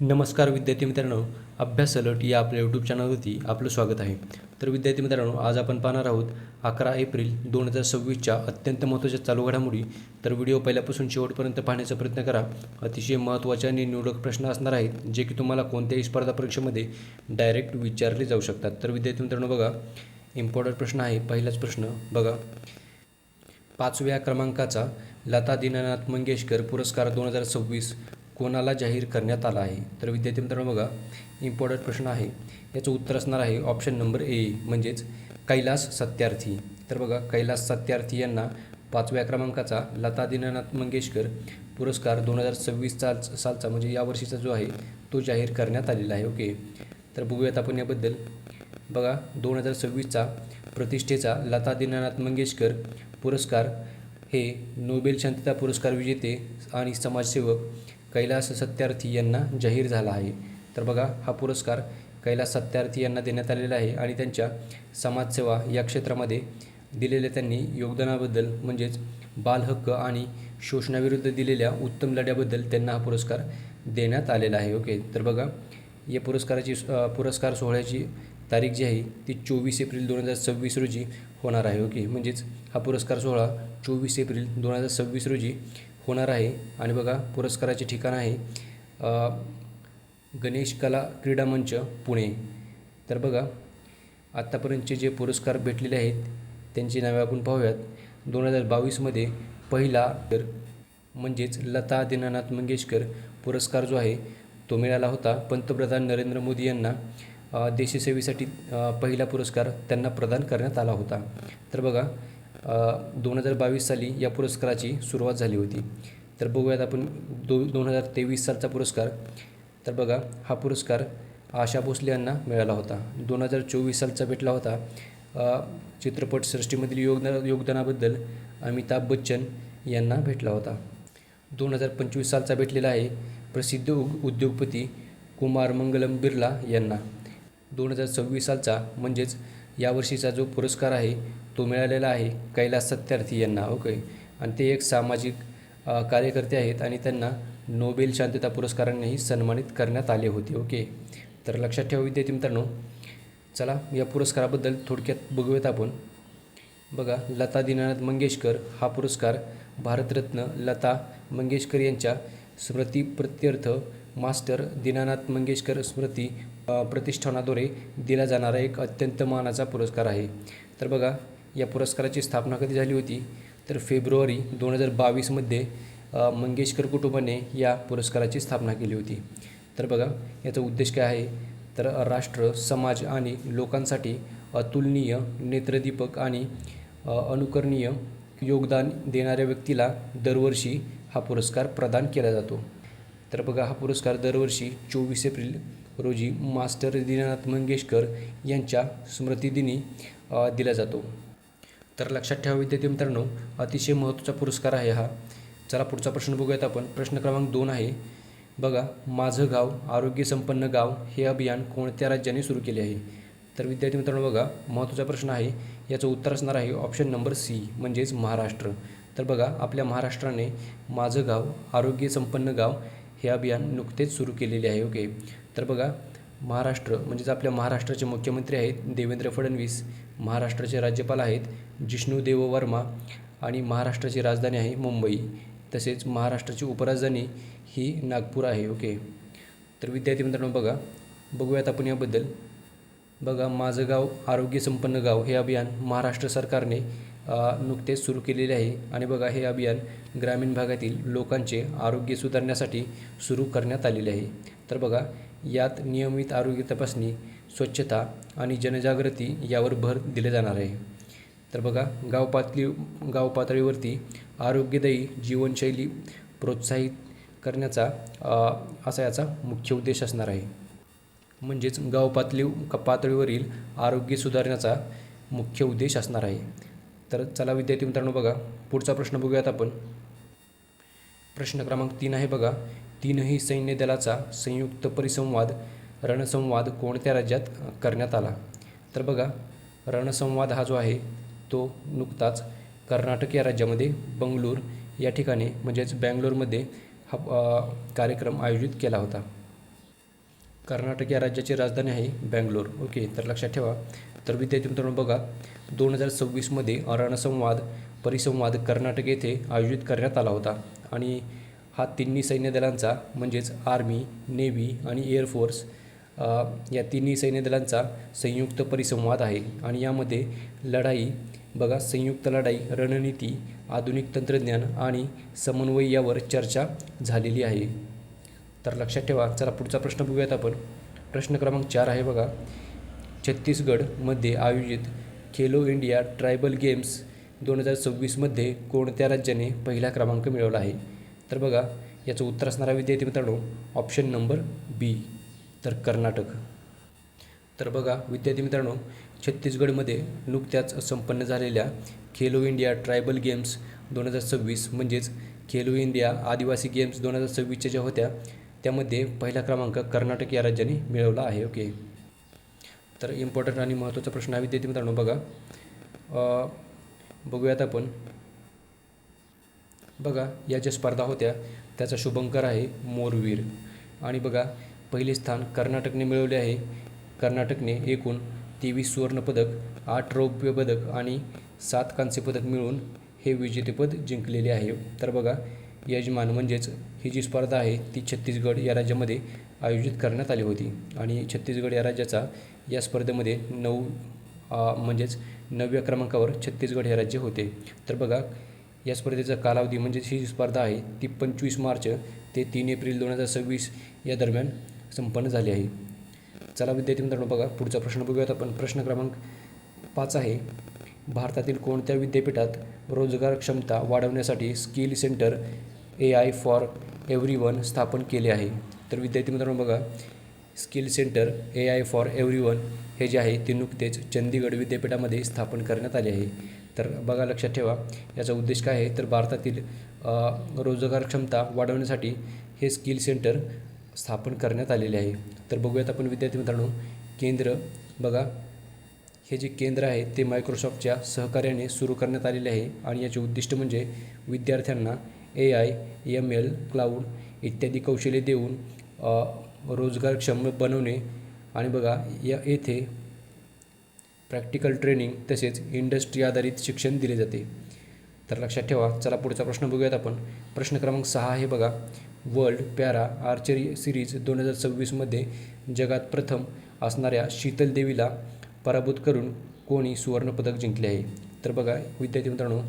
नमस्कार विद्यार्थी मित्रांनो, अभ्यास अलर्ट या आपल्या यूट्यूब चॅनलवरती आपलं स्वागत आहे. तर विद्यार्थी मित्रांनो, आज आपण पाहणार आहोत 11 एप्रिल 2026च्या अत्यंत महत्त्वाच्या चालू घडामोडी. तर व्हिडिओ पहिल्यापासून शेवटपर्यंत पाहण्याचा प्रयत्न करा. अतिशय महत्त्वाचे आणि निवडक प्रश्न असणार आहेत, जे की तुम्हाला कोणत्याही स्पर्धा परीक्षेमध्ये डायरेक्ट विचारले जाऊ शकतात. तर विद्यार्थी मित्रांनो बघा, इम्पॉर्टंट प्रश्न आहे. पहिलाच प्रश्न बघा, 5व्या क्रमांकाचा लता दीनानाथ मंगेशकर पुरस्कार 2026 कोणाला जाहीर करण्यात आला आहे? तर विद्यार्थी मित्रांनो बघा, इम्पॉर्टंट प्रश्न आहे. याचं उत्तर असणार आहे ऑप्शन नंबर ए, म्हणजेच कैलास सत्यार्थी. तर बघा, कैलास सत्यार्थी यांना 5व्या क्रमांकाचा लता दीनानाथ मंगेशकर पुरस्कार 2026 सालचा म्हणजे यावर्षीचा जो आहे तो जाहीर करण्यात आलेला आहे. ओके, तर बघूयात आपण याबद्दल. बघा, 2026चा प्रतिष्ठेचा लता दीनानाथ मंगेशकर पुरस्कार हे नोबेल शांतता पुरस्कार विजेते आणि समाजसेवक कैलास सत्यार्थी यांना जाहीर झाला आहे. तर बघा, हा पुरस्कार कैलास सत्यार्थी यांना देण्यात आलेला आहे आणि त्यांच्या समाजसेवा या क्षेत्रामध्ये दिलेल्या त्यांनी योगदानाबद्दल म्हणजेच बालहक्क आणि शोषणाविरुद्ध दिलेल्या उत्तम लढ्याबद्दल त्यांना हा पुरस्कार देण्यात आलेला आहे. ओके, तर बघा, या पुरस्कार सोहळ्याची तारीख जी आहे ती 24 एप्रिल 2026 रोजी होणार आहे. ओके, म्हणजेच हा पुरस्कार सोहळा 24 एप्रिल 2026 रोजी होणार आहे. आणि बघा, पुरस्काराचे ठिकाण आहे गणेश कला क्रीडा मंच, पुणे. तर बघा, आत्तापर्यंतचे जे पुरस्कार भेटलेले आहेत त्यांची नावे आपण पाहूयात. 2022मध्ये पहिला तर म्हणजेच लता दीनानाथ मंगेशकर पुरस्कार जो आहे तो मिळाला होता पंतप्रधान नरेंद्र मोदी यांना. देशसेवेसाठी पहिला पुरस्कार त्यांना प्रदान करण्यात आला होता. तर बघा, 2022 साली या पुरस्काराची सुरुवात झाली होती. तर बघूयात आपण 2023 सालचा पुरस्कार. तर बघा, हा पुरस्कार आशा भोसले यांना मिळाला होता. 2024 सालचा भेटला होता चित्रपटसृष्टीमधील योगदानाबद्दल अमिताभ बच्चन यांना भेटला होता. 2025 सालचा भेटलेला आहे प्रसिद्ध उद्योगपती कुमार मंगलम बिर्ला यांना. 2026 सालचा म्हणजेच यावर्षीचा जो पुरस्कार आहे तो मिळालेला आहे कैलास सत्यार्थी यांना. ओके, आणि ते एक सामाजिक कार्यकर्ते आहेत आणि त्यांना नोबेल शांतता पुरस्कारांनीही सन्मानित करण्यात आले होते. ओके, तर लक्षात ठेवा विद्यार्थी मित्रांनो. चला, या पुरस्काराबद्दल थोडक्यात बघूयात आपण. बघा, लता दीनानाथ मंगेशकर हा पुरस्कार भारतरत्न लता मंगेशकर यांच्या स्मृतीप्रित्यर्थ मास्टर दीनानाथ मंगेशकर स्मृती प्रतिष्ठानाद्वारे दिला जाणारा एक अत्यंत मानाचा पुरस्कार आहे. तर बघा, या पुरस्काराची स्थापना कधी झाली होती? तर फेब्रुवारी 2022मध्ये मंगेशकर कुटुंबाने या पुरस्काराची स्थापना केली होती. तर बघा, याचा उद्देश काय आहे? तर राष्ट्र, समाज आणि लोकांसाठी अतुलनीय, नेत्रदीपक आणि अनुकरणीय योगदान देणाऱ्या व्यक्तीला दरवर्षी हा पुरस्कार प्रदान केला जातो. तर बघा, हा पुरस्कार दरवर्षी 24 एप्रिल रोजी मास्टर दीनानाथ मंगेशकर यांच्या स्मृतिदिनी दिला जातो. तर लक्षात ठेवा विद्यार्थी मित्रांनो, अतिशय महत्त्वाचा पुरस्कार आहे हा. चला, पुढचा प्रश्न बघूयात आपण. प्रश्न क्रमांक 2 आहे. बघा, माझं गाव आरोग्य संपन्न गाव हे अभियान कोणत्या राज्याने सुरू केले आहे? तर विद्यार्थी मित्रांनो बघा, महत्त्वाचा प्रश्न आहे. याचं उत्तर असणार आहे ऑप्शन नंबर सी, म्हणजेच महाराष्ट्र. तर बघा, आपल्या महाराष्ट्राने माझं गाव आरोग्य संपन्न गाव हे अभियान नुकतेच सुरू केलेले आहे. ओके, तर बघा, महाराष्ट्र म्हणजेच आपल्या महाराष्ट्राचे मुख्यमंत्री आहेत देवेंद्र फडणवीस, महाराष्ट्राचे राज्यपाल आहेत जिष्णुदेव वर्मा आणि महाराष्ट्राची राजधानी आहे मुंबई. तसेच महाराष्ट्राची उपराजधानी ही नागपूर आहे. ओके, तर विद्यार्थी मित्रांनो बघा, बघूयात आपण याबद्दल. बघा, माझं गाव आरोग्य संपन्न गाव हे अभियान महाराष्ट्र सरकारने नुकतेच सुरू केलेले आहे. आणि बघा, हे अभियान ग्रामीण भागातील लोकांचे आरोग्य सुधारण्यासाठी सुरू करण्यात आलेले आहे. तर बघा, यात नियमित आरोग्य तपासणी, स्वच्छता आणि जनजागृती यावर भर दिले जाणार आहे. तर बघा, गाव पातळीवरती आरोग्यदायी जीवनशैली प्रोत्साहित करण्याचा असा याचा मुख्य उद्देश असणार आहे. म्हणजेच गाव पातळीवरील आरोग्य सुधारण्याचा मुख्य उद्देश असणार आहे. तर चला विद्यार्थी मित्रांनो बघा, पुढचा प्रश्न बघूयात आपण. प्रश्न क्रमांक 3 आहे. बघा, तीनही सैन्य दलाचा संयुक्त परिसंवाद रणसंवाद कोणत्या राज्यात करण्यात आला? तर बघा, रणसंवाद हा जो आहे तो नुकताच कर्नाटक या राज्यामध्ये बंगळूर या ठिकाणी म्हणजेच बँगलोरमध्ये हा कार्यक्रम आयोजित केला होता. कर्नाटक या राज्याची राजधानी आहे बँगलोर. ओके, तर लक्षात ठेवा. तर विद्यार्थी मित्रांनो बघा, 2026मध्ये रणसंवाद परिसंवाद कर्नाटक येथे आयोजित करण्यात आला होता आणि हा तिन्ही सैन्य दलांचा म्हणजेच आर्मी, नेव्ही आणि एअरफोर्स या तिन्ही सैन्य दलांचा संयुक्त परिसंवाद आहे आणि यामध्ये लढाई बघा, संयुक्त लढाई, रणनीती, आधुनिक तंत्रज्ञान आणि समन्वय यावर चर्चा झालेली आहे. तर लक्षात ठेवा. चला पुढचा प्रश्न बघूयात आपण. प्रश्न क्रमांक 4 आहे बघा, छत्तीसगडमध्ये आयोजित खेलो इंडिया ट्रायबल गेम्स 2026मध्ये कोणत्या राज्याने पहिला क्रमांक मिळवला आहे? तर बघा, याचं उत्तर असणारा विद्यार्थी मित्रांनो ऑप्शन नंबर बी, तर कर्नाटक. तर बघा विद्यार्थी मित्रांनो, छत्तीसगडमध्ये नुकत्याच संपन्न झालेल्या खेलो इंडिया ट्रायबल गेम्स 2026 म्हणजेच खेलो इंडिया आदिवासी गेम्स 2026च्या ज्या होत्या त्यामध्ये पहिला क्रमांक कर्नाटक या राज्याने मिळवला आहे. ओके, तर इम्पॉर्टंट आणि महत्त्वाचा प्रश्न आहे विद्यार्थी मित्रांनो बघा, बघूयात आपण. बघा, या ज्या स्पर्धा होत्या त्याचा शुभंकर आहे मोरवीर आणि बघा पहिले स्थान कर्नाटकने मिळवले आहे. कर्नाटकने एकूण 23 सुवर्णपदक, 8 रौप्य पदक आणि 7 कांस्य पदक मिळवून हे विजेतेपद जिंकलेले आहे. तर बघा, यजमान म्हणजेच ही जी स्पर्धा आहे ती छत्तीसगड या राज्यामध्ये आयोजित करण्यात आली होती आणि छत्तीसगड या राज्याचा या स्पर्धेमध्ये म्हणजेच 9व्या क्रमांकावर छत्तीसगड हे राज्य होते. तर बघा, या स्पर्धेचा कालावधी म्हणजेच ही जी स्पर्धा आहे ती 25 मार्च ते 3 एप्रिल 2026 या दरम्यान संपन्न झाली आहे. चला विद्यार्थी मित्रांनो बघा, पुढचा प्रश्न बघूयात आपण. प्रश्न क्रमांक 5 आहे, भारतातील कोणत्या विद्यापीठात रोजगार क्षमता वाढवण्यासाठी skill centre AI for everyone स्थापन केले आहे? तर विद्यार्थी मित्रांनो बघा, skill centre AI for everyone हे जे आहे ते नुकतेच चंदीगड विद्यापीठामध्ये स्थापन करण्यात आले आहे. तर बघा लक्षात ठेवा, याचा उद्देश काय आहे तर भारतातील रोजगार क्षमता वाढवण्यासाठी हे स्किल सेंटर स्थापन करण्यात आलेले आहे. तर बघूयात आपण विद्यार्थी मित्रांनो, केंद्र बघा, हे जे केंद्र आहे ते मायक्रोसॉफ्टच्या सहकार्याने सुरू करण्यात आलेले आहे आणि याचे उद्दिष्ट म्हणजे विद्यार्थ्यांना AI, ML, क्लाउड इत्यादी कौशल्ये देऊन रोजगारक्षम बनवणे आणि बघा येथे प्रॅक्टिकल ट्रेनिंग तसेच इंडस्ट्री आधारित शिक्षण दिले जाते. तर लक्षात ठेवा. चला पुढचा प्रश्न बघूयात आपण. प्रश्न क्रमांक 6 आहे बघा, वर्ल्ड पॅरा आर्चरी सिरीज 2026मध्ये जगात प्रथम असणाऱ्या शीतल देवीला पराभूत करून कोणी सुवर्णपदक जिंकले आहे? तर बघा विद्यार्थी मित्रांनो,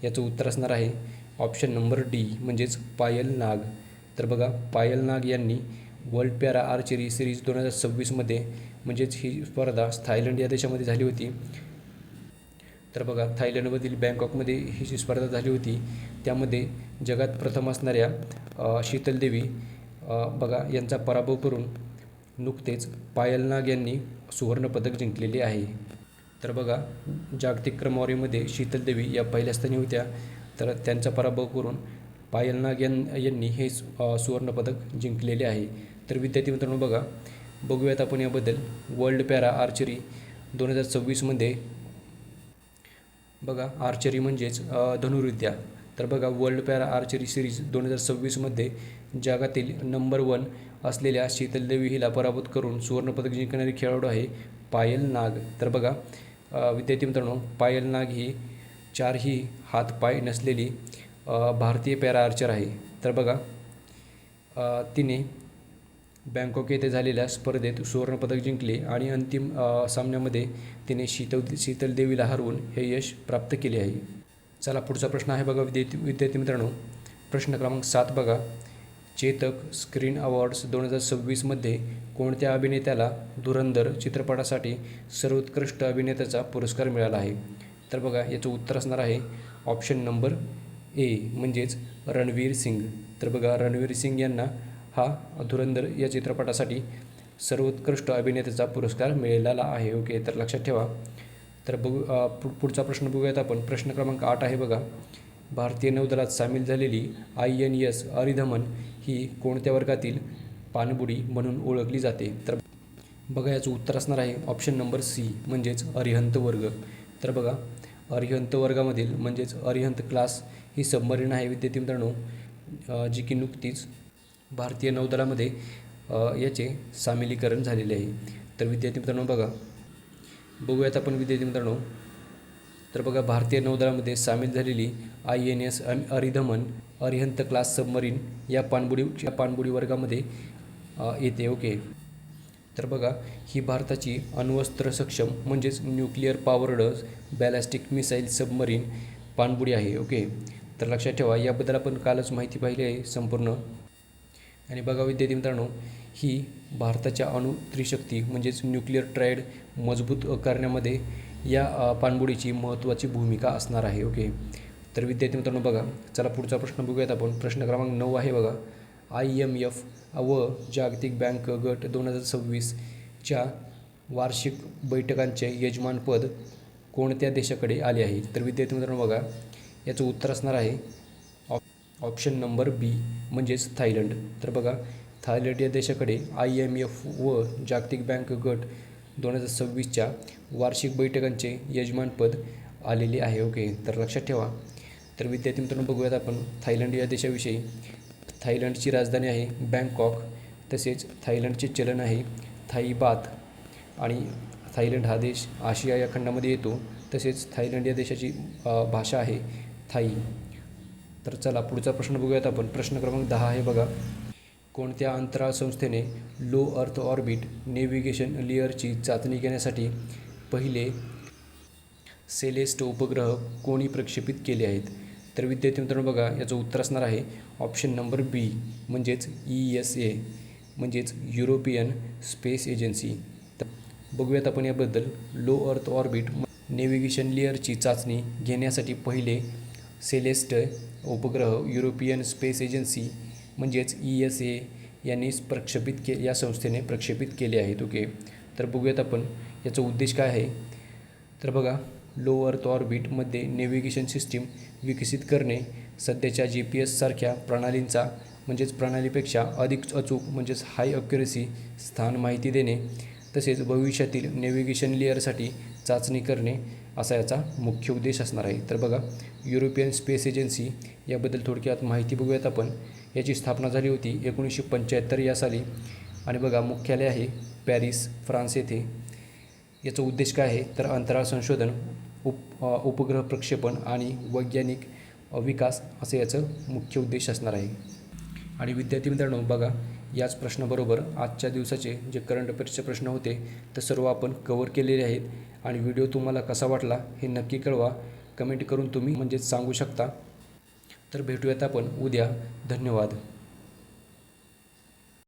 याचं उत्तर असणार आहे ऑप्शन नंबर डी म्हणजेच पायल नाग. तर बघा, पायल नाग यांनी वर्ल्ड पॅरा आर्चरी सिरीज 2026मध्ये म्हणजेच ही स्पर्धा थायलंड या देशामध्ये झाली होती. तर बघा, थायलंडमधील बँकॉकमध्ये ही जी स्पर्धा झाली होती त्यामध्ये जगात प्रथम असणाऱ्या शीतल देवी बघा यांचा पराभव करून नुकतेच पायल नाग यांनी सुवर्णपदक जिंकलेले आहे. तर बघा, जागतिक क्रमवारीमध्ये शीतल देवी या पहिल्या स्थानी होत्या, तर त्यांचा पराभव करून पायल नाग यांनी हे सुवर्णपदक जिंकलेले आहे. तर विद्यार्थी मित्रांनो बघा, बघूयात आपण याबद्दल. वर्ल्ड पॅरा आर्चरी 2026मध्ये बघा, आर्चरी म्हणजेच धनुर्विद्या. तर बघा, वर्ल्ड पॅरा आर्चरी सिरीज 2026मध्ये जगातील नंबर 1 असलेल्या शीतल देवी हिला पराभूत करून सुवर्णपदक जिंकणारी खेळाडू आहे पायल नाग. तर बघा विद्यार्थी मित्रांनो, पायल नाग ही 4ही हातपाय नसलेली भारतीय पॅरा आर्चर आहे. तर बघा, तिने बँकॉक येथे झालेल्या स्पर्धेत सुवर्णपदक जिंकले आणि अंतिम सामन्यामध्ये तिने शीतल देवीला हरवून हे यश प्राप्त केले आहे. चला पुढचा प्रश्न आहे बघा विद्यार्थी मित्रांनो. प्रश्न क्रमांक 7 बघा, चेतक स्क्रीन अवॉर्ड्स 2026मध्ये कोणत्या अभिनेत्याला धुरंधर चित्रपटासाठी सर्वोत्कृष्ट अभिनेत्याचा पुरस्कार मिळाला आहे? तर बघा, याचं उत्तर असणार आहे ऑप्शन नंबर ए म्हणजेच रणवीर सिंग. तर बघा, रणवीर सिंग यांना हा धुरंधर या चित्रपटासाठी सर्वोत्कृष्ट अभिनेत्याचा पुरस्कार मिळालेला आहे. ओके, तर लक्षात ठेवा. तर पुढचा प्रश्न बघूयात आपण. प्रश्न क्रमांक 8 आहे बघा, भारतीय नौदलात सामील झालेली INS अरिधमन ही कोणत्या वर्गातील पाणबुडी म्हणून ओळखली जाते? तर बघा, याचं उत्तर असणार आहे ऑप्शन नंबर सी म्हणजेच अरिहंत वर्ग. तर बघा, अरिहंत वर्गामधील म्हणजेच अरिहंत क्लास ही सबमरीन आहे विद्यार्थी मित्रांनो, जी की नुकतीच भारतीय नौदलामध्ये याचे सामिलीकरण झालेले आहे. तर विद्यार्थी मित्रांनो बघूयात आपण विद्यार्थी मित्रांनो, तर बघा भारतीय नौदलामध्ये सामील झालेली INS Aridhaman Arihant class submarine या पाणबुडी वर्गामध्ये येते. ओके, तर बघा ही भारताची अण्वस्त्र सक्षम म्हणजेच nuclear powered ballistic missile submarine पाणबुडी आहे. ओके, तर लक्षात ठेवा, याबद्दल आपण कालच माहिती पाहिली आहे संपूर्ण. आणि बघा विद्यार्थी मित्रांनो, ही भारताच्या अणु त्रिशक्ती म्हणजेच न्यूक्लिअर ट्रायड मजबूत करण्यामध्ये या पाणबुडीची महत्त्वाची भूमिका असणार आहे. ओके, तर विद्यार्थी मित्रांनो बघा, चला पुढचा प्रश्न बघूयात आपण. प्रश्न क्रमांक 9 आहे बघा. IMF व जागतिक बँक गट 2026च्या वार्षिक बैठकांचे यजमानपद कोणत्या देशाकडे आले आहे? तर विद्यार्थी मित्रांनो बघा, याचं उत्तर असणार आहे ऑप्शन नंबर बी म्हणजेच थायलंड. तर बघा, थायलंड या देशाकडे IMF व जागतिक बँक गट 2026च्या वार्षिक बैठकांचे यजमानपद आलेले आहे. ओके, तर लक्षात ठेवा. तर विद्यार्थी मित्रांनो बघूयात आपण थायलंड या देशाविषयी. थायलंडची राजधानी आहे बँकॉक. तसेच थायलंडचे चलन आहे थाई बात. आणि थायलंड हा देश आशिया या खंडामध्ये येतो. तसेच थायलंड या देशाची भाषा आहे थाई. तर चला पुढचा प्रश्न बघूयात आपण. प्रश्न क्रमांक 10 आहे बघा. कोणत्या अंतराळ संस्थेने लो अर्थ ऑर्बिट नेव्हिगेशन लेअरची चाचणी घेण्यासाठी पहिले सेलेस्ट उपग्रह कोणी प्रक्षेपित केले आहेत? तर विद्यार्थी मित्रांनो बघा, याचं उत्तर असणार आहे ऑप्शन नंबर बी म्हणजेच ESA म्हणजेच युरोपियन स्पेस एजन्सी. तर बघूयात आपण याबद्दल. लो अर्थ ऑर्बिट नेव्हिगेशन लेअरची चाचणी घेण्यासाठी पहिले सेलेस्ट उपग्रह युरोपियन स्पेस एजन्सी म्हणजेच ESA यांनी या संस्थेने प्रक्षेपित केले आहेत. ओके, तर बघूयात आपण याचा उद्देश काय आहे. तर बघा, लो अर्थ ऑर्बिटमध्ये नेव्हिगेशन सिस्टीम विकसित करणे, सध्याच्या GPS सारख्या प्रणालीपेक्षा अधिक अचूक म्हणजेच हाय अक्युरेसी स्थान माहिती देणे, तसेच भविष्यातील नेव्हिगेशन लेअरसाठी चाचणी करणे असा याचा मुख्य उद्देश असणार आहे. तर बघा, युरोपियन स्पेस एजन्सी याबद्दल थोडक्यात माहिती बघूयात आपण. याची स्थापना झाली होती 1975 या साली. आणि बघा, मुख्यालय आहे पॅरिस, फ्रान्स येथे. याचा उद्देश काय आहे तर अंतराळ संशोधन, उपग्रह प्रक्षेपण आणि वैज्ञानिक विकास असे याचं मुख्य उद्देश असणार आहे. आणि विद्यार्थी मित्रांनो बघा, याच प्रश्नाबरोबर आजच्या दिवसाचे जे करंट अफेअर्सचे प्रश्न होते ते सर्व आपण कव्हर केलेले आहेत. आणि व्हिडिओ तुम्हाला कसा वाटला हे नक्की कळवा. कमेंट करून तुम्ही सांगू शकता. तर भेटूयात आपण उद्या. धन्यवाद.